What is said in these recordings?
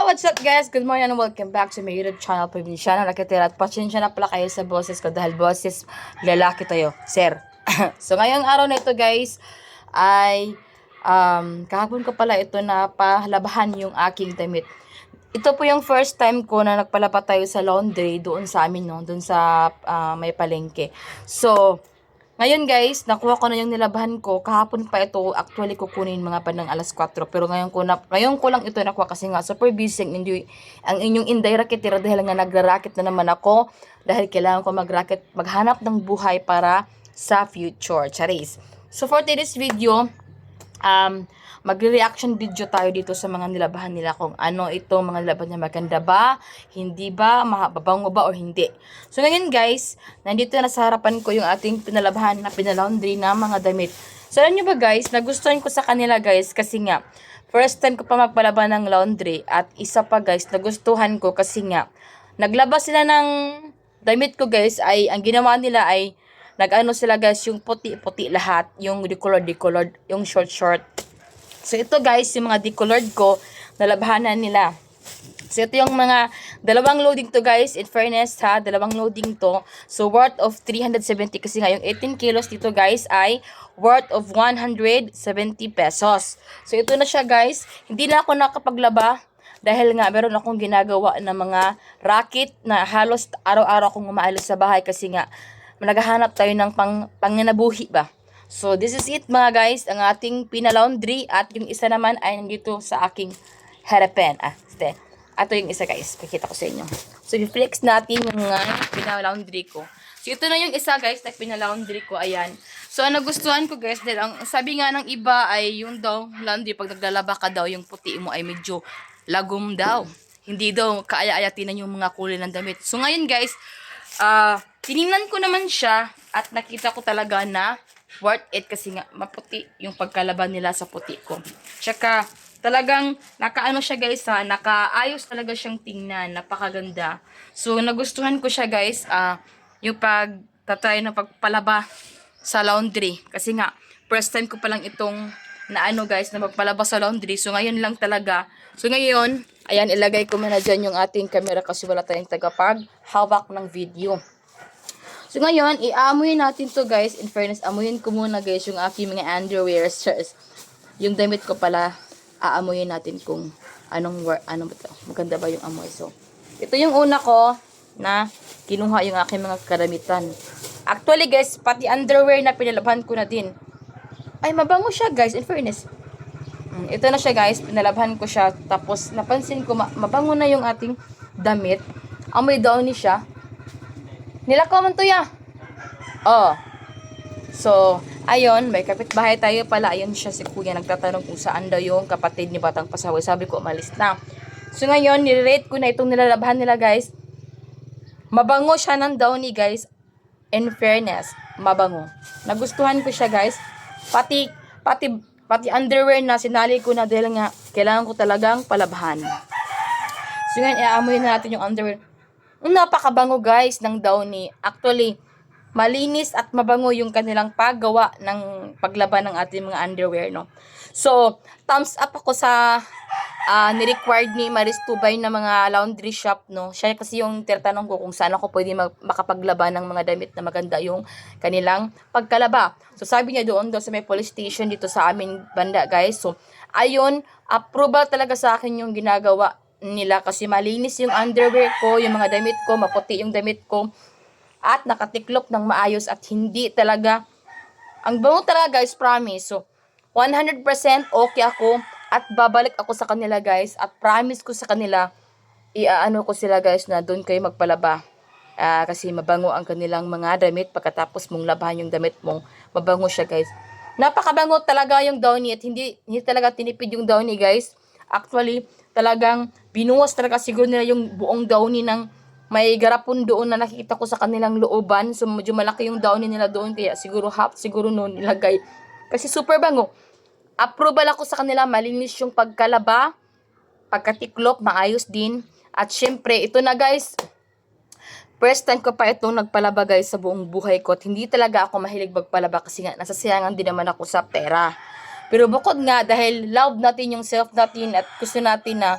What's up guys? Good morning and welcome back to my YouTube channel, Provinciana Lakitira. At pasensya na pala kayo sa boses ko dahil boses lalaki tayo, sir. So ngayong araw na ito guys ay kahapon ko pala ito na palabahan yung aking damit. Ito po yung first time ko na nagpalaba tayo sa laundry doon sa amin, no? Doon sa may palengke. So ngayon guys, nakuha ko na yung nilabahan ko. Kahapon pa ito, actually kukunin mga bandang alas 4. Pero ngayon ko lang ito nakuha kasi nga super busy ang inyong inday raketira dahil nga nagra-racket na naman ako. Dahil kailangan ko maghanap ng buhay para sa future. Charis. So for today's video, magre-reaction video tayo dito sa mga nilabahan nila kung ano itong mga nilabahan niya, maganda ba, hindi ba, mababango ba o hindi. So ngayon guys, nandito na sa harapan ko yung ating pinalabahan na pinalaundry na mga damit. So alam nyo ba guys, nagustuhan ko sa kanila guys kasi nga first time ko pa magpalaba ng laundry at isa pa guys, nagustuhan ko kasi nga naglaba sila ng damit ko guys ay ang ginawa nila ay nag-ano sila guys, yung puti-puti lahat, yung decolored, yung short. So, ito guys, yung mga decolored ko, nalabahanan nila. So, ito yung mga dalawang loading to guys. In fairness ha, dalawang loading to. So, worth of 370 kasi nga yung 18 kilos dito guys ay worth of 170 pesos. So, ito na siya guys. Hindi na ako nakapaglaba dahil nga meron akong ginagawa na mga racket na halos araw-araw akong umaalis sa bahay kasi nga naghahanap tayo ng panginabuhi ba. So, this is it mga guys, ang ating pinalaundry at yung isa naman ay nandito sa aking harapan. Ito yung isa guys, pakita ko sa inyo. So, i-flex natin yung pinalaundry ko. So, ito na yung isa guys na pinalaundry ko, ayan. So, ang nagustuhan ko guys, dahil ang sabi nga ng iba ay yung daw laundry, pag naglalaba ka daw, yung puti mo ay medyo lagom daw. Hindi daw kaaya-ayatin yung mga kulay ng damit. So, ngayon guys, tiningnan ko naman siya at nakita ko talaga na worth it kasi nga maputi yung pagkalaban nila sa puti ko. Tsaka talagang nakaano siya guys ha, nakaayos talaga siyang tingnan, napakaganda. So nagustuhan ko siya guys, yung pagtatry ng pagpalaba sa laundry kasi nga first time ko pa lang itong na ano guys na magpalaba sa laundry. So ngayon lang talaga. So ngayon, ayan ilagay ko muna dyan yung ating camera kasi wala tayong tagapag-hawak ng video. So, ngayon, i-amuyin natin to guys. In fairness, amuyin ko muna guys yung aking mga underwear. Yung damit ko pala, aamuyin natin kung ano ba to? Maganda ba yung amoy? So, ito yung una ko na kinuha yung aking mga karamitan. Actually guys, pati underwear na pinalabhan ko na din. Ay, mabango siya guys, in fairness. Ito na siya guys, pinalabhan ko siya. Tapos, napansin ko, mabango na yung ating damit. Amoy downy siya. Nilakaw man to ya. Oh. So, ayun, may kapitbahay tayo pala. Ayun siya si kuya. Nagtatanong kung saan daw yung kapatid ni Batang Pasaway. Sabi ko, umalis na. So, ngayon, nirate ko na itong nilalabhan nila, guys. Mabango siya ng downy, guys. In fairness, mabango. Nagustuhan ko siya, guys. Pati underwear na sinali ko na dahil nga kailangan ko talagang palabahan. So, ngayon, iaamoy na natin yung underwear. Napakabango guys ng downy. Actually, malinis at mabango yung kanilang paggawa ng paglaban ng ating mga underwear, no? So, thumbs up ako sa ni-required ni Maris Tubay na mga laundry shop, no? Siya kasi yung tinatanong ko kung saan ako pwede makapaglaba ng mga damit na maganda yung kanilang pagkalaba. So, sabi niya doon sa may police station dito sa aming banda, guys. So, ayun, approval talaga sa akin yung ginagawa nila kasi malinis yung underwear ko, yung mga damit ko, maputi yung damit ko at nakatiklop ng maayos at hindi talaga ang bango talaga guys, promise. So 100% okay ako at babalik ako sa kanila guys at promise ko sa kanila iaano ko sila guys na doon kayo magpalaba kasi mabango ang kanilang mga damit pagkatapos mong labahan yung damit mo, mabango siya guys. Napakabango talaga yung downy at hindi talaga tinipid yung downy guys. Actually, talagang binuwas talaga siguro nila yung buong downy ng may garapon doon na nakikita ko sa kanilang looban. So, medyo malaki yung downy nila doon. Kaya siguro half, siguro noon nilagay. Kasi super bango. Approval ako sa kanila. Malinis yung pagkalaba. Pagkatiklop, maayos din. At syempre, ito na guys. First time ko pa itong nagpalaba guys sa buong buhay ko. At hindi talaga ako mahilig magpalaba kasi nga nasasayangan din naman ako sa pera. Pero bukod nga, dahil love natin yung self natin at gusto natin na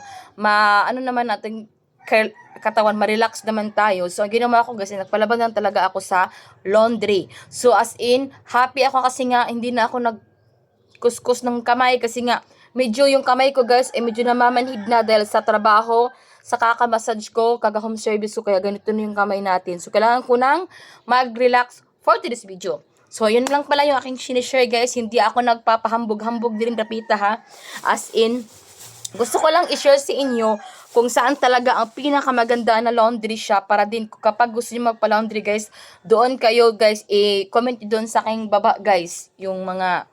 ano naman natin katawan, ma-relax naman tayo. So, ang ginawa ko kasi, nagpalaban lang talaga ako sa laundry. So, as in, happy ako kasi nga, hindi na ako nagkuskus ng kamay kasi nga, medyo yung kamay ko guys, medyo namamanhid na dahil sa trabaho, sa kaka-massage ko, kaga-home service ko, kaya ganito na yung kamay natin. So, kailangan ko nang mag-relax for today's video. So, yun lang pala yung aking sinishare guys. Hindi ako nagpapahambog-hambog din Rapita ha. As in, gusto ko lang i-share sa inyo kung saan talaga ang pinakamaganda na laundry shop para din kapag gusto niyo magpa-laundry guys, doon kayo guys, i-comment doon sa aking baba guys, yung mga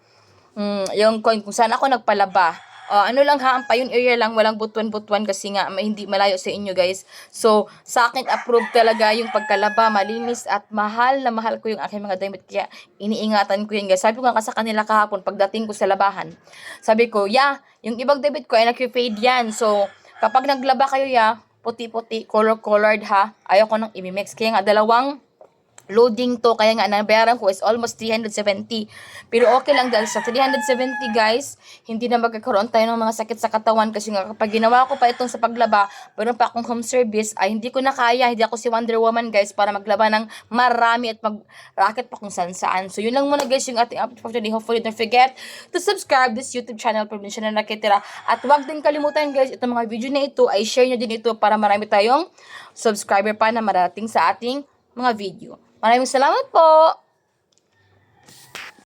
yung kung saan ako nagpalaba. Ano lang ha, ang Payon area lang, walang butuan-butuan kasi nga hindi malayo sa inyo guys. So, sa akin approved talaga yung pagkalaba, malinis at mahal na mahal ko yung aking mga damit. Kaya iniingatan ko yun guys. Sabi ko nga sa kanila kahapon, pagdating ko sa labahan, sabi ko, yung ibang damit ko ay nag-fade yan. So, kapag naglaba kayo puti-puti, color-colored ha, ayaw ko nang i-mix. Kaya nga dalawang loading to, kaya nga nabayaran ko is almost 370. Pero okay lang dahil sa 370 guys, hindi na magkakaroon tayo ng mga sakit sa katawan kasi nga kapag ginawa ko pa itong sa paglaba, meron pa akong home service, ay hindi ko na kaya, hindi ako si Wonder Woman guys para maglaba ng marami at mag-racket pa kung saan saan. So yun lang muna guys yung ating update for today. Hopefully don't forget to subscribe this YouTube channel para siya na nakitira. At huwag din kalimutan guys, itong mga video na ito ay share nyo din ito para marami tayong subscriber pa na marating sa ating mga video. Maraming salamat po!